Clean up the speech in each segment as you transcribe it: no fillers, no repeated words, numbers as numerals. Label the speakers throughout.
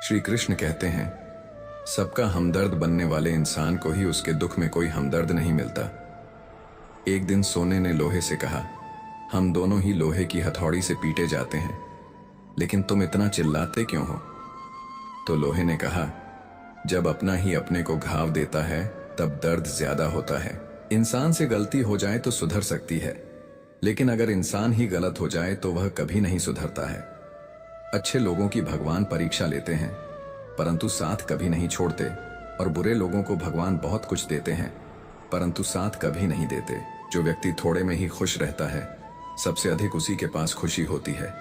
Speaker 1: श्री कृष्ण कहते हैं, सबका हमदर्द बनने वाले इंसान को ही उसके दुख में कोई हमदर्द नहीं मिलता। एक दिन सोने ने लोहे से कहा, हम दोनों ही लोहे की हथौड़ी से पीटे जाते हैं, लेकिन तुम इतना चिल्लाते क्यों हो? तो लोहे ने कहा, जब अपना ही अपने को घाव देता है तब दर्द ज्यादा होता है। इंसान से गलती हो जाए तो सुधर सकती है, लेकिन अगर इंसान ही गलत हो जाए तो वह कभी नहीं सुधरता है। अच्छे लोगों की भगवान परीक्षा लेते हैं, परंतु साथ कभी नहीं छोड़ते, और बुरे लोगों को भगवान बहुत कुछ देते हैं, परंतु साथ कभी नहीं देते। जो व्यक्ति थोड़े में ही खुश रहता है, सबसे अधिक उसी के पास खुशी होती है।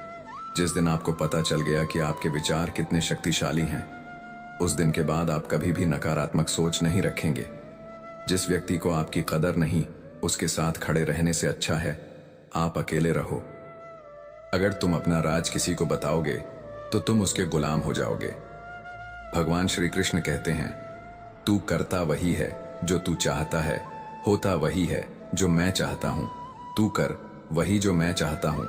Speaker 1: जिस दिन आपको पता चल गया कि आपके विचार कितने शक्तिशाली हैं, उस दिन के बाद आप कभी भी नकारात्मक सोच नहीं रखेंगे। जिस व्यक्ति को आपकी कदर नहीं, उसके साथ खड़े रहने से अच्छा है आप अकेले रहो। अगर तुम अपना राज किसी को बताओगे तो तुम उसके गुलाम हो जाओगे। भगवान श्री कृष्ण कहते हैं, तू करता वही है जो तू चाहता है, होता वही है जो मैं चाहता हूं। तू कर वही जो मैं चाहता हूं,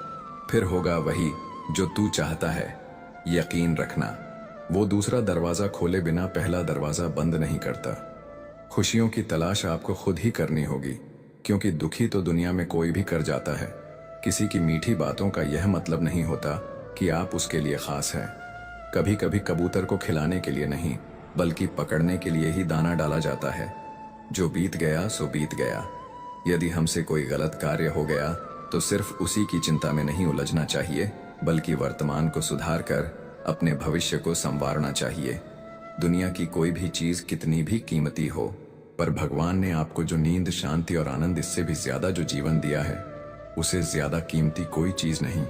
Speaker 1: फिर होगा वही जो तू चाहता है। यकीन रखना, वो दूसरा दरवाजा खोले बिना पहला दरवाजा बंद नहीं करता। खुशियों की तलाश आपको खुद ही करनी होगी, क्योंकि दुखी तो दुनिया में कोई भी कर जाता है। किसी की मीठी बातों का यह मतलब नहीं होता कि आप उसके लिए खास हैं। कभी कभी कबूतर को खिलाने के लिए नहीं, बल्कि पकड़ने के लिए ही दाना डाला जाता है। जो बीत गया सो बीत गया। यदि हमसे कोई गलत कार्य हो गया तो सिर्फ उसी की चिंता में नहीं उलझना चाहिए, बल्कि वर्तमान को सुधार कर अपने भविष्य को संवारना चाहिए। दुनिया की कोई भी चीज कितनी भी कीमती हो, पर भगवान ने आपको जो नींद, शांति और आनंद, इससे भी ज्यादा जो जीवन दिया है, उसे ज्यादा कीमती कोई चीज नहीं।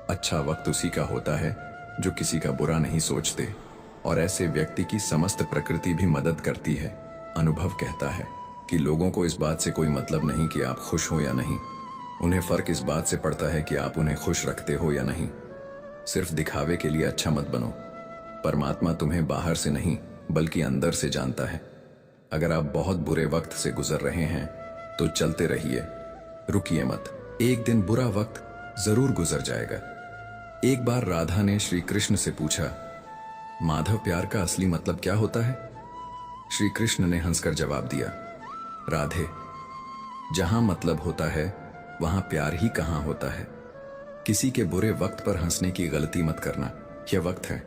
Speaker 1: अच्छा वक्त उसी का होता है जो किसी का बुरा नहीं सोचते, और ऐसे व्यक्ति की समस्त प्रकृति भी मदद करती है। अनुभव कहता है कि लोगों को इस बात से कोई मतलब नहीं कि आप खुश हो या नहीं। उन्हें फर्क इस बात से पड़ता है कि आप उन्हें खुश रखते हो या नहीं। सिर्फ दिखावे के लिए अच्छा मत बनो। परमात्मा तुम्हें बाहर से नहीं बल्कि अंदर से जानता है। अगर आप बहुत बुरे वक्त से गुजर रहे हैं तो चलते रहिए, रुकिए मत। एक दिन बुरा वक्त जरूर गुजर जाएगा। एक बार राधा ने श्री कृष्ण से पूछा, माधव, प्यार का असली मतलब क्या होता है? श्री कृष्ण ने हंसकर जवाब दिया, राधे, जहां मतलब होता है वहां प्यार ही कहां होता है। किसी के बुरे वक्त पर हंसने की गलती मत करना। यह वक्त है,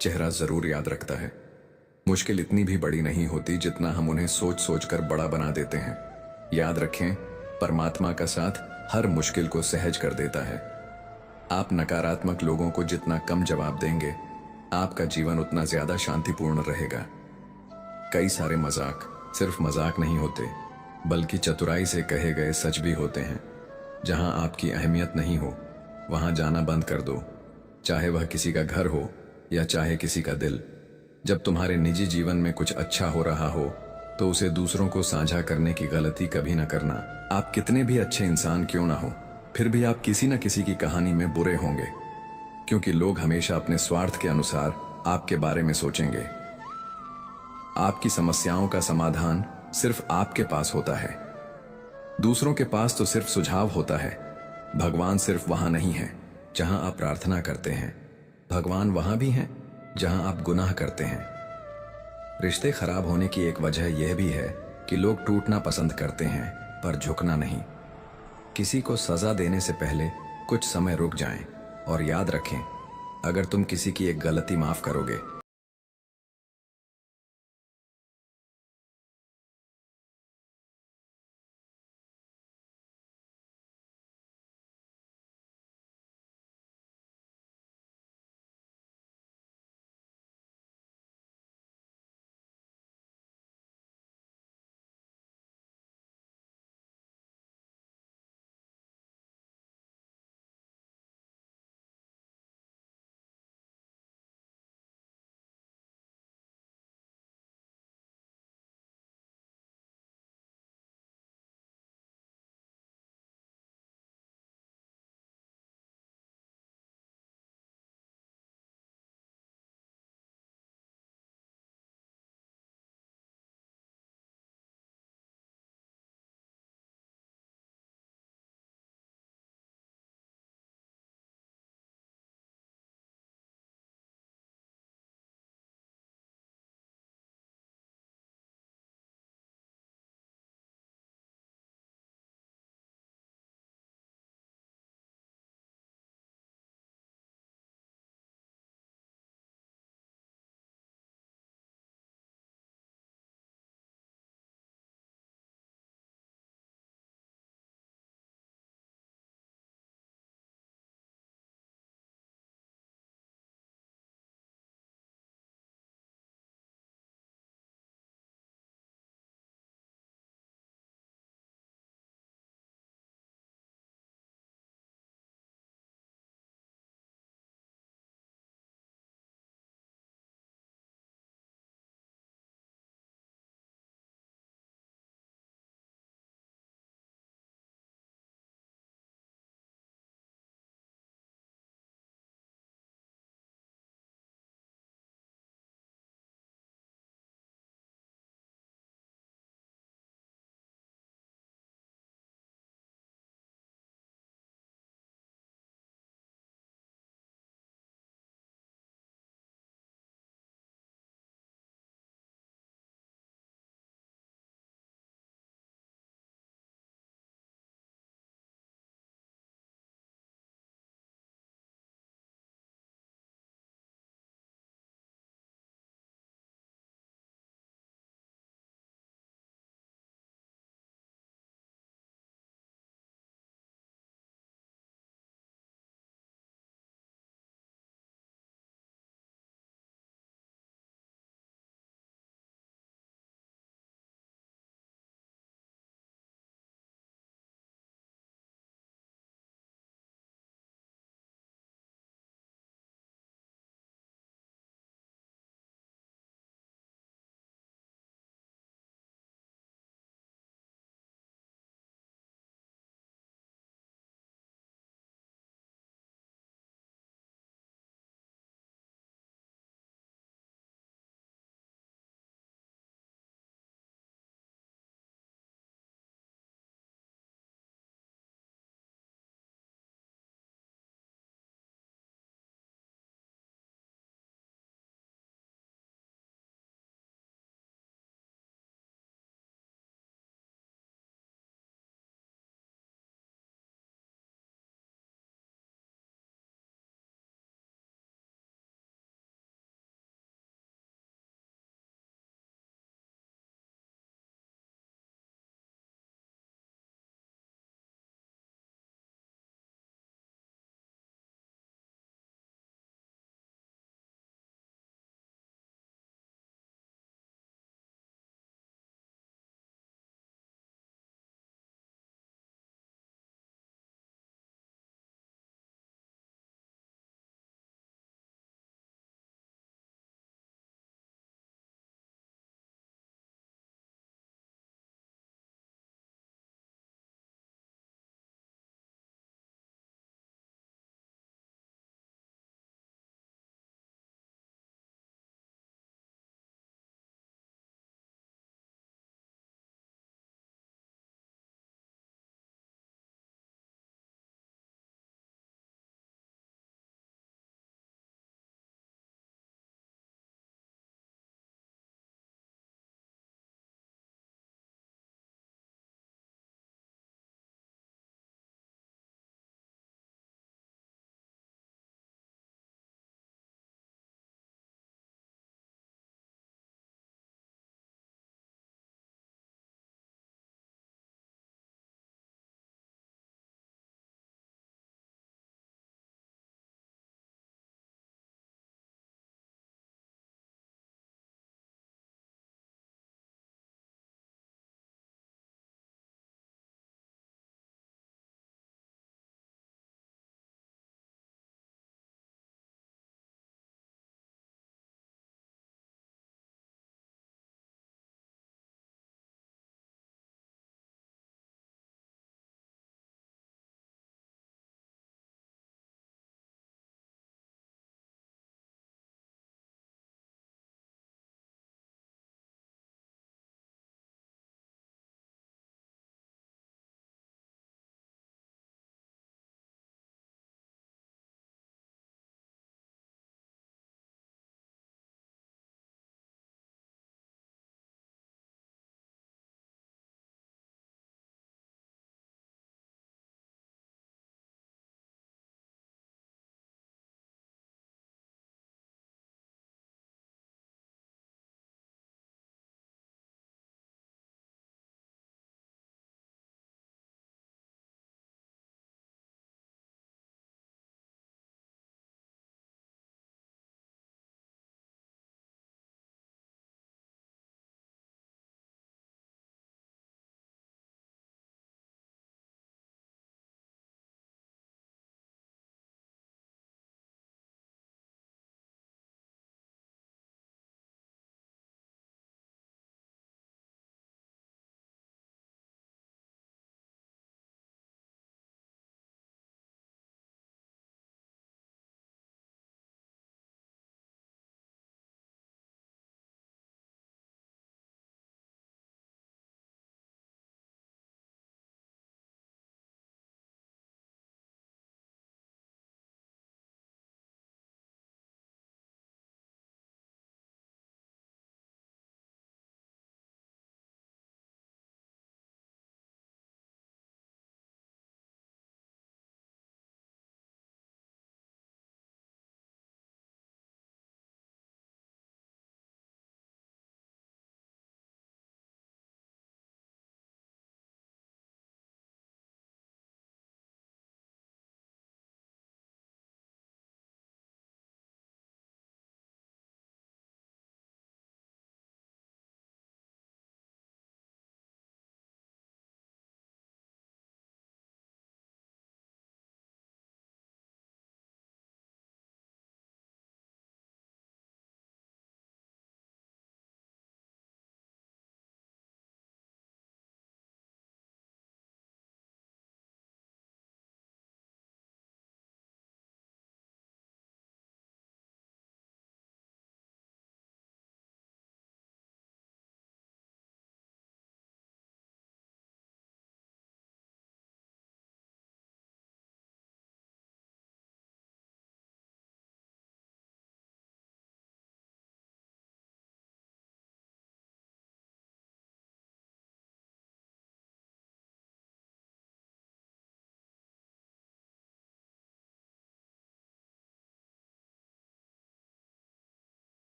Speaker 1: चेहरा जरूर याद रखता है। मुश्किल इतनी भी बड़ी नहीं होती जितना हम उन्हें सोच सोच कर बड़ा बना देते हैं। याद रखें, परमात्मा का साथ हर मुश्किल को सहज कर देता है। आप नकारात्मक लोगों को जितना कम जवाब देंगे, आपका जीवन उतना ज्यादा शांतिपूर्ण रहेगा। कई सारे मजाक सिर्फ मजाक नहीं होते, बल्कि चतुराई से कहे गए सच भी होते हैं। जहां आपकी अहमियत नहीं हो, वहां जाना बंद कर दो, चाहे वह किसी का घर हो या चाहे किसी का दिल। जब तुम्हारे निजी जीवन में कुछ अच्छा हो रहा हो तो उसे दूसरों को साझा करने की गलती कभी न करना। आप कितने भी अच्छे इंसान क्यों ना हो, फिर भी आप किसी न किसी की कहानी में बुरे होंगे, क्योंकि लोग हमेशा अपने स्वार्थ के अनुसार आपके बारे में सोचेंगे। आपकी समस्याओं का समाधान सिर्फ आपके पास होता है, दूसरों के पास तो सिर्फ सुझाव होता है। भगवान सिर्फ वहां नहीं है जहां आप प्रार्थना करते हैं, भगवान वहां भी हैं जहां आप गुनाह करते हैं। रिश्ते खराब होने की एक वजह यह भी है कि लोग टूटना पसंद करते हैं पर झुकना नहीं। किसी को सजा देने से पहले कुछ समय रुक जाएं और याद रखें, अगर तुम किसी की एक गलती माफ करोगे